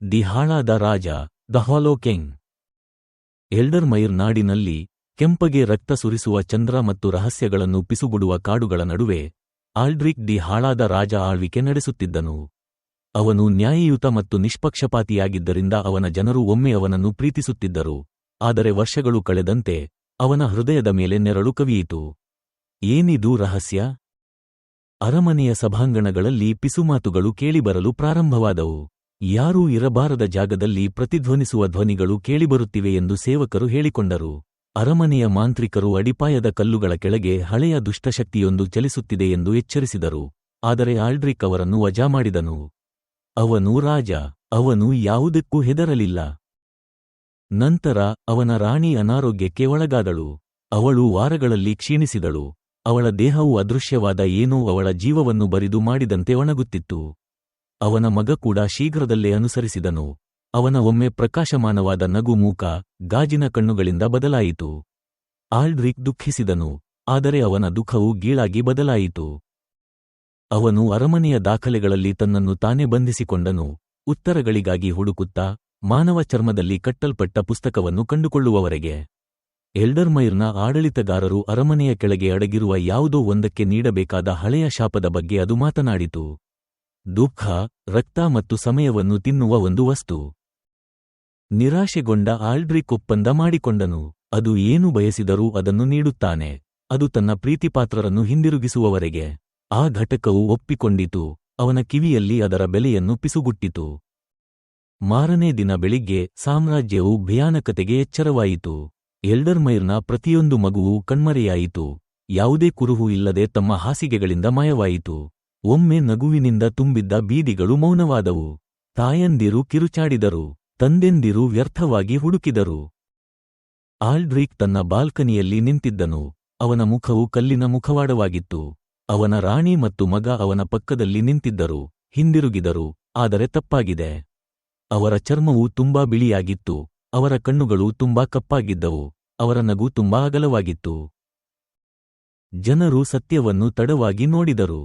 The ಹಾಳಾದ ರಾಜ, the hollow king. ಎಲ್ಡರ್ಮೈರ್ ನಾಡಿನಲ್ಲಿ ಕೆಂಪಗೆ ರಕ್ತ ಸುರಿಸುವ ಚಂದ್ರ ಮತ್ತು ರಹಸ್ಯಗಳನ್ನು ಪಿಸುಗುಡುವ ಕಾಡುಗಳ ನಡುವೆ ಆಲ್ಡ್ರಿಕ್ ದಿ ಹಾಳಾದ ರಾಜ ಆಳ್ವಿಕೆ ನಡೆಸುತ್ತಿದ್ದನು. ಅವನು ನ್ಯಾಯಯುತ ಮತ್ತು ನಿಷ್ಪಕ್ಷಪಾತಿಯಾಗಿದ್ದರಿಂದ ಅವನ ಜನರು ಒಮ್ಮೆ ಅವನನ್ನು ಪ್ರೀತಿಸುತ್ತಿದ್ದರು. ಆದರೆ ವರ್ಷಗಳು ಕಳೆದಂತೆ ಅವನ ಹೃದಯದ ಮೇಲೆ ನೆರಳು ಕವಿಯಿತು. ಏನಿದು ರಹಸ್ಯ? ಅರಮನೆಯ ಸಭಾಂಗಣಗಳಲ್ಲಿ ಪಿಸುಮಾತುಗಳು ಕೇಳಿಬರಲು ಪ್ರಾರಂಭವಾದವು. ಯಾರೂ ಇರಬಾರದ ಜಾಗದಲ್ಲಿ ಪ್ರತಿಧ್ವನಿಸುವ ಧ್ವನಿಗಳು ಕೇಳಿಬರುತ್ತಿವೆ ಎಂದು ಸೇವಕರು ಹೇಳಿಕೊಂಡರು. ಅರಮನೆಯ ಮಾಂತ್ರಿಕರು ಅಡಿಪಾಯದ ಕಲ್ಲುಗಳ ಕೆಳಗೆ ಹಳೆಯ ದುಷ್ಟಶಕ್ತಿಯೊಂದು ಚಲಿಸುತ್ತಿದೆ ಎಂದು ಎಚ್ಚರಿಸಿದರು. ಆದರೆ ಆಲ್ಡ್ರಿಕ್ ಅವರನ್ನು ವಜಾ ಮಾಡಿದನು. ಅವನು ರಾಜ. ಅವನು ಯಾವುದಕ್ಕೂ ಹೆದರಲಿಲ್ಲ. ನಂತರ ಅವನ ರಾಣಿ ಅನಾರೋಗ್ಯಕ್ಕೆ ಒಳಗಾದಳು. ಅವಳು ವಾರಗಳಲ್ಲಿ ಕ್ಷೀಣಿಸಿದಳು. ಅವಳ ದೇಹವು ಅದೃಶ್ಯವಾದ ಏನೋ ಅವಳ ಜೀವವನ್ನು ಬರಿದು ಮಾಡಿದಂತೆ ಒಣಗುತ್ತಿತ್ತು. ಅವನ ಮಗ ಕೂಡ ಶೀಘ್ರದಲ್ಲೇ ಅನುಸರಿಸಿದನು. ಅವನ ಒಮ್ಮೆ ಪ್ರಕಾಶಮಾನವಾದ ನಗು ಮೂಕ, ಗಾಜಿನ ಕಣ್ಣುಗಳಿಂದ ಬದಲಾಯಿತು. ಆಲ್ಡ್ರಿಕ್ ದುಃಖಿಸಿದನು, ಆದರೆ ಅವನ ದುಃಖವು ಗೀಳಾಗಿ ಬದಲಾಯಿತು. ಅವನು ಅರಮನೆಯ ದಾಖಲೆಗಳಲ್ಲಿ ತನ್ನನ್ನು ತಾನೇ ಬಂಧಿಸಿಕೊಂಡನು, ಉತ್ತರಗಳಿಗಾಗಿ ಹುಡುಕುತ್ತಾ, ಮಾನವ ಚರ್ಮದಲ್ಲಿ ಕಟ್ಟಲ್ಪಟ್ಟ ಪುಸ್ತಕವನ್ನು ಕಂಡುಕೊಳ್ಳುವವರೆಗೆ. ಎಲ್ಡರ್ಮೈರ್ನ ಆಡಳಿತಗಾರರು ಅರಮನೆಯ ಕೆಳಗೆ ಅಡಗಿರುವ ಯಾವುದೋ ಒಂದಕ್ಕೆ ನೀಡಬೇಕಾದ ಹಳೆಯ ಶಾಪದ ಬಗ್ಗೆ ಅದು ಮಾತನಾಡಿತು. ದುಃಖ, ರಕ್ತ ಮತ್ತು ಸಮಯವನ್ನು ತಿನ್ನುವ ಒಂದು ವಸ್ತು. ನಿರಾಶೆಗೊಂಡ ಆಲ್ಡ್ರಿಕ್ ಒಪ್ಪಂದ ಮಾಡಿಕೊಂಡನು. ಅದು ಏನು ಬಯಸಿದರೂ ಅದನ್ನು ನೀಡುತ್ತಾನೆ, ಅದು ತನ್ನ ಪ್ರೀತಿಪಾತ್ರರನ್ನು ಹಿಂದಿರುಗಿಸುವವರೆಗೆ. ಆ ಘಟಕವು ಒಪ್ಪಿಕೊಂಡಿತು. ಅವನ ಕಿವಿಯಲ್ಲಿ ಅದರ ಬೆಲೆಯನ್ನು ಪಿಸುಗುಟ್ಟಿತು. ಮಾರನೇ ದಿನ ಬೆಳಿಗ್ಗೆ ಸಾಮ್ರಾಜ್ಯವು ಭಯಾನಕತೆಗೆ ಎಚ್ಚರವಾಯಿತು. ಎಲ್ಡರ್ಮೈರ್ನ ಪ್ರತಿಯೊಂದು ಮಗುವೂ ಕಣ್ಮರೆಯಾಯಿತು. ಯಾವುದೇ ಕುರುಹು ಇಲ್ಲದೆ ತಮ್ಮ ಹಾಸಿಗೆಗಳಿಂದ ಮಾಯವಾಯಿತು. ಒಮ್ಮೆ ನಗುವಿನಿಂದ ತುಂಬಿದ್ದ ಬೀದಿಗಳು ಮೌನವಾದವು. ತಾಯಂದಿರು ಕಿರುಚಾಡಿದರು, ತಂದೆಂದಿರು ವ್ಯರ್ಥವಾಗಿ ಹುಡುಕಿದರು. ಆಲ್ಡ್ರಿಕ್ ತನ್ನ ಬಾಲ್ಕನಿಯಲ್ಲಿ ನಿಂತಿದ್ದನು. ಅವನ ಮುಖವು ಕಲ್ಲಿನ ಮುಖವಾಡವಾಗಿತ್ತು. ಅವನ ರಾಣಿ ಮತ್ತು ಮಗ ಅವನ ಪಕ್ಕದಲ್ಲಿ ನಿಂತಿದ್ದರು. ಹಿಂದಿರುಗಿದರು, ಆದರೆ ತಪ್ಪಾಗಿದೆ. ಅವರ ಚರ್ಮವು ತುಂಬಾ ಬಿಳಿಯಾಗಿತ್ತು, ಅವರ ಕಣ್ಣುಗಳು ತುಂಬಾ ಕಪ್ಪಾಗಿದ್ದವು, ಅವರ ನಗು ತುಂಬಾ ಅಗಲವಾಗಿತ್ತು. ಜನರು ಸತ್ಯವನ್ನು ತಡವಾಗಿ ನೋಡಿದರು.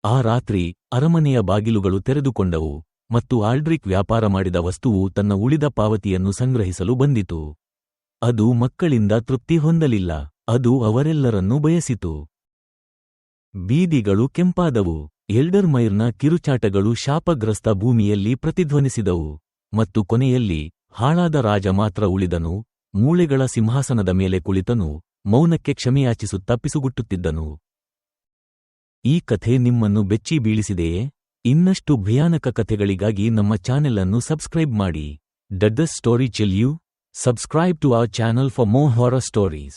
ಆ ರಾತ್ರಿ ಅರಮನೆಯ ಬಾಗಿಲುಗಳು ತೆರೆದುಕೊಂಡವು, ಮತ್ತು ಆಲ್ಡ್ರಿಕ್ ವ್ಯಾಪಾರ ಮಾಡಿದ ವಸ್ತುವು ತನ್ನ ಉಳಿದ ಪಾವತಿಯನ್ನು ಸಂಗ್ರಹಿಸಲು ಬಂದಿತು. ಅದು ಮಕ್ಕಳಿಂದ ತೃಪ್ತಿ ಹೊಂದಲಿಲ್ಲ, ಅದು ಅವರೆಲ್ಲರನ್ನೂ ಬಯಸಿತು. ಬೀದಿಗಳು ಕೆಂಪಾದವು. ಎಲ್ಡರ್ಮೈರ್ನ ಕಿರುಚಾಟಗಳು ಶಾಪಗ್ರಸ್ತ ಭೂಮಿಯಲ್ಲಿ ಪ್ರತಿಧ್ವನಿಸಿದವು. ಮತ್ತು ಕೊನೆಯಲ್ಲಿ ಹಾಳಾದ ರಾಜ ಮಾತ್ರ ಉಳಿದನು. ಮೂಳೆಗಳ ಸಿಂಹಾಸನದ ಮೇಲೆ ಕುಳಿತನು, ಮೌನಕ್ಕೆ ಕ್ಷಮೆಯಾಚಿಸುತ್ತಾ ಪಿಸುಗುಟ್ಟುತ್ತಿದ್ದನು. ಈ ಕಥೆ ನಿಮ್ಮನ್ನು ಬೆಚ್ಚಿ ಬೀಳಿಸಿದೆಯೇ? ಇನ್ನಷ್ಟು ಭಯಾನಕ ಕಥೆಗಳಿಗಾಗಿ ನಮ್ಮ ಚಾನೆಲ್ ಅನ್ನು ಸಬ್ಸ್ಕ್ರೈಬ್ ಮಾಡಿ. Did this story chill you? Subscribe to our channel for more horror stories.